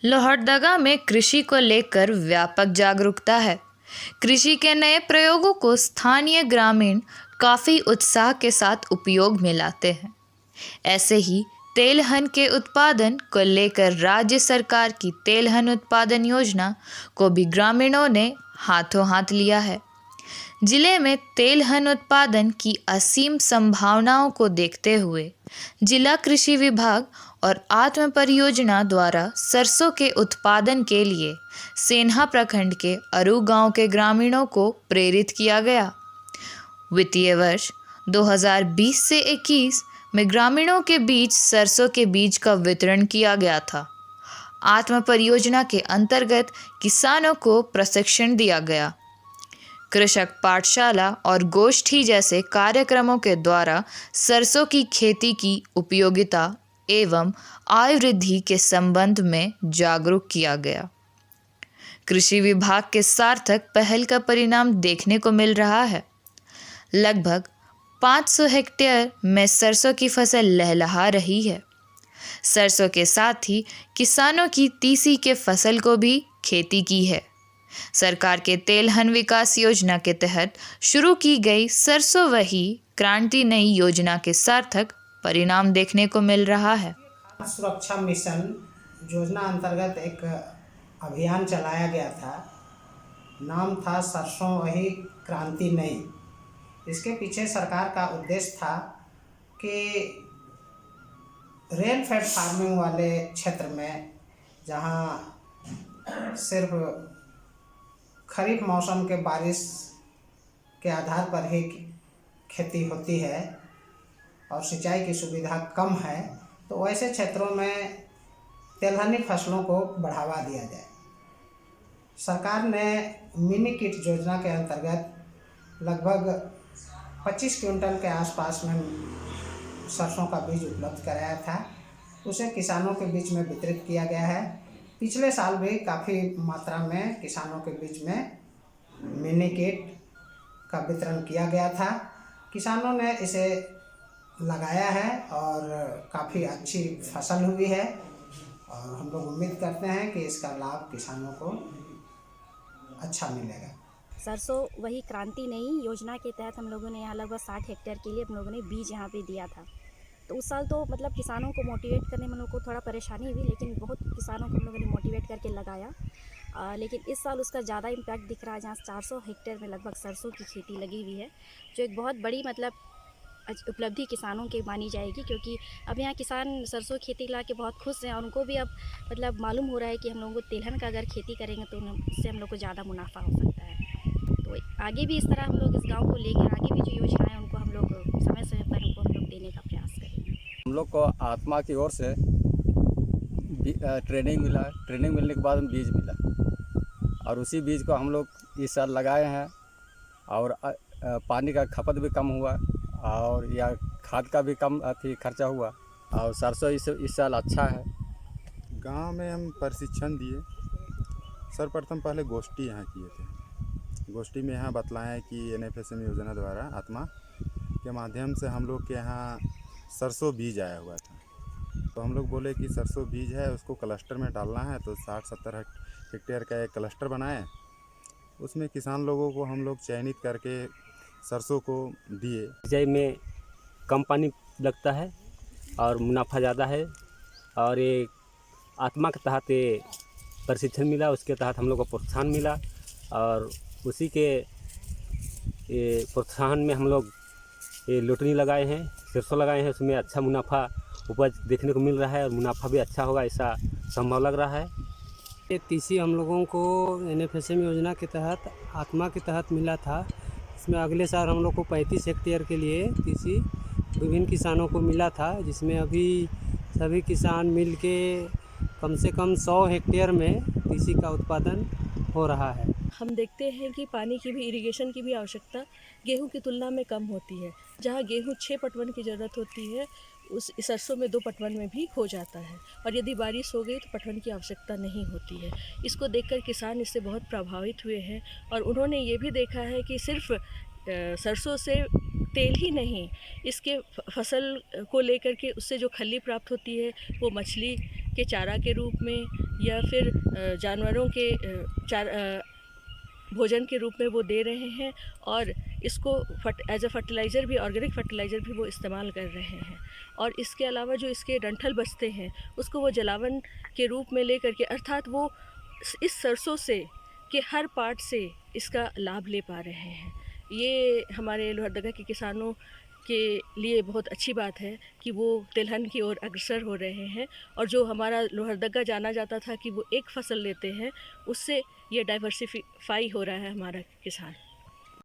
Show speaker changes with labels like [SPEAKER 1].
[SPEAKER 1] लोहरदगा में कृषि को लेकर व्यापक जागरूकता है। कृषि के नए प्रयोगों को स्थानीय ग्रामीण काफ़ी उत्साह के साथ उपयोग में लाते हैं। ऐसे ही तेलहन के उत्पादन को लेकर राज्य सरकार की तेलहन उत्पादन योजना को भी ग्रामीणों ने हाथों हाथ लिया है। जिले में तेलहन उत्पादन की असीम संभावनाओं को देखते हुए जिला कृषि विभाग और आत्म परियोजना द्वारा सरसों के उत्पादन के लिए सेन्हा प्रखंड के अरू गांव के ग्रामीणों को प्रेरित किया गया। वित्तीय वर्ष 2020 से 21 में ग्रामीणों के बीच सरसों के बीज का वितरण किया गया था। आत्म परियोजना के अंतर्गत किसानों को प्रशिक्षण दिया गया। कृषक पाठशाला और गोष्ठी जैसे कार्यक्रमों के द्वारा सरसों की खेती की उपयोगिता एवं आय वृद्धि के संबंध में जागरूक किया गया। कृषि विभाग के सार्थक पहल का परिणाम देखने को मिल रहा है। लगभग 500 हेक्टेयर में सरसों की फसल लहलहा रही है। सरसों के साथ ही किसानों की तीसी के फसल को भी खेती की है। सरकार के तेलहन विकास योजना के तहत शुरू की गई सरसों वही क्रांति नई योजना के सार्थक परिणाम देखने को मिल रहा है।
[SPEAKER 2] सुरक्षा मिशन योजना अंतर्गत एक अभियान चलाया गया था। नाम था सरसों वही क्रांति नई। इसके पीछे सरकार का उद्देश्य था कि रेन फेड फार्मिंग वाले क्षेत्र में, जहां सिर्फ खरीफ मौसम के बारिश के आधार पर ही खेती होती है और सिंचाई की सुविधा कम है, तो वैसे क्षेत्रों में तेलहनी फसलों को बढ़ावा दिया जाए। सरकार ने मिनी किट योजना के अंतर्गत लगभग 25 क्विंटल के आसपास में सरसों का बीज उपलब्ध कराया था। उसे किसानों के बीच में वितरित किया गया है। पिछले साल भी काफ़ी मात्रा में किसानों के बीच में मिनी किट का वितरण किया गया था। किसानों ने इसे लगाया है और काफ़ी अच्छी फसल हुई है और हम लोग उम्मीद करते हैं कि इसका लाभ किसानों को अच्छा मिलेगा।
[SPEAKER 3] सरसों वही क्रांति नई योजना के तहत हम लोगों ने यहाँ लगभग 60 हेक्टेयर के लिए हम लोगों ने बीज यहाँ पे दिया था। तो उस साल तो मतलब किसानों को मोटिवेट करने में हम लोग को थोड़ा परेशानी हुई, लेकिन बहुत किसानों को हम लोगों ने मोटिवेट करके लगाया। लेकिन इस साल उसका ज़्यादा इम्पैक्ट दिख रहा है, जहाँ 400 हेक्टेयर में लगभग सरसों की खेती लगी हुई है, जो एक बहुत बड़ी मतलब उपलब्धि किसानों की मानी जाएगी। क्योंकि अब यहाँ किसान सरसों खेती ला के बहुत खुश हैं और उनको भी अब मतलब मालूम हो रहा है कि हम लोगों को तेलहन का अगर खेती करेंगे तो उससे हम लोग को ज़्यादा मुनाफा हो सकता है। तो आगे भी इस तरह हम लोग इस गांव को लेकर आगे भी जो योजनाएं हैं उनको हम लोग समय समय पर उनको हम लोग देने का प्रयास करेंगे।
[SPEAKER 4] हम लोग को आत्मा की ओर से ट्रेनिंग मिला। ट्रेनिंग मिलने के बाद बीज मिला और उसी बीज को हम लोग इस साल लगाए हैं और पानी का खपत भी कम हुआ और या खाद का भी कम खर्चा हुआ और सरसों इस साल अच्छा है।
[SPEAKER 5] गांव में हम प्रशिक्षण दिए। सर्वप्रथम पहले गोष्ठी यहाँ किए थे। गोष्ठी में यहाँ बतलाएं कि NFSM योजना द्वारा आत्मा के माध्यम से हम लोग के यहाँ सरसों बीज आया हुआ था। तो हम लोग बोले कि सरसों बीज है, उसको क्लस्टर में डालना है। तो 60-70 हेक्टेयर का एक क्लस्टर बनाए। उसमें किसान लोगों को हम लोग चयनित करके सरसों को दिए।
[SPEAKER 6] सिंचाई में कम पानी लगता है और मुनाफा ज़्यादा है और ये आत्मा के तहत ये प्रशिक्षण मिला। उसके तहत हम लोग को प्रोत्साहन मिला और उसी के ये प्रोत्साहन में हम लोग ये लोटनी लगाए हैं, सरसों लगाए हैं। उसमें अच्छा मुनाफा उपज देखने को मिल रहा है और मुनाफा भी अच्छा होगा ऐसा संभव लग रहा है।
[SPEAKER 7] ये तीसी हम लोगों को NFSM योजना के तहत आत्मा के तहत मिला था। इसमें अगले साल हम लोग को 35 हेक्टेयर के लिए तीसी विभिन्न किसानों को मिला था, जिसमें अभी सभी किसान मिल के कम से कम 100 हेक्टेयर में तीसी का उत्पादन हो रहा है।
[SPEAKER 8] हम देखते हैं कि पानी की भी, इरिगेशन की भी आवश्यकता गेहूं की तुलना में कम होती है। जहां गेहूं 6 पटवन की ज़रूरत होती है, उस सरसों में 2 पटवन में भी हो जाता है और यदि बारिश हो गई तो पटवन की आवश्यकता नहीं होती है। इसको देखकर किसान इससे बहुत प्रभावित हुए हैं और उन्होंने ये भी देखा है कि सिर्फ सरसों से तेल ही नहीं, इसके फसल को लेकर के उससे जो खल्ली प्राप्त होती है वो मछली के चारा के रूप में या फिर जानवरों के भोजन के रूप में वो दे रहे हैं, और इसको एज अ फर्टिलाइज़र भी, ऑर्गेनिक फर्टिलाइज़र भी वो इस्तेमाल कर रहे हैं। और इसके अलावा जो इसके डंठल बचते हैं उसको वो जलावन के रूप में ले करके, अर्थात वो इस सरसों से के हर पार्ट से इसका लाभ ले पा रहे हैं। ये हमारे लोहरदगा के किसानों के लिए बहुत अच्छी बात है कि वो तिलहन की ओर अग्रसर हो रहे हैं, और जो हमारा लोहरदगा जाना जाता था कि वो एक फसल लेते हैं, उससे ये डाइवर्सिफाई हो रहा है हमारा किसान।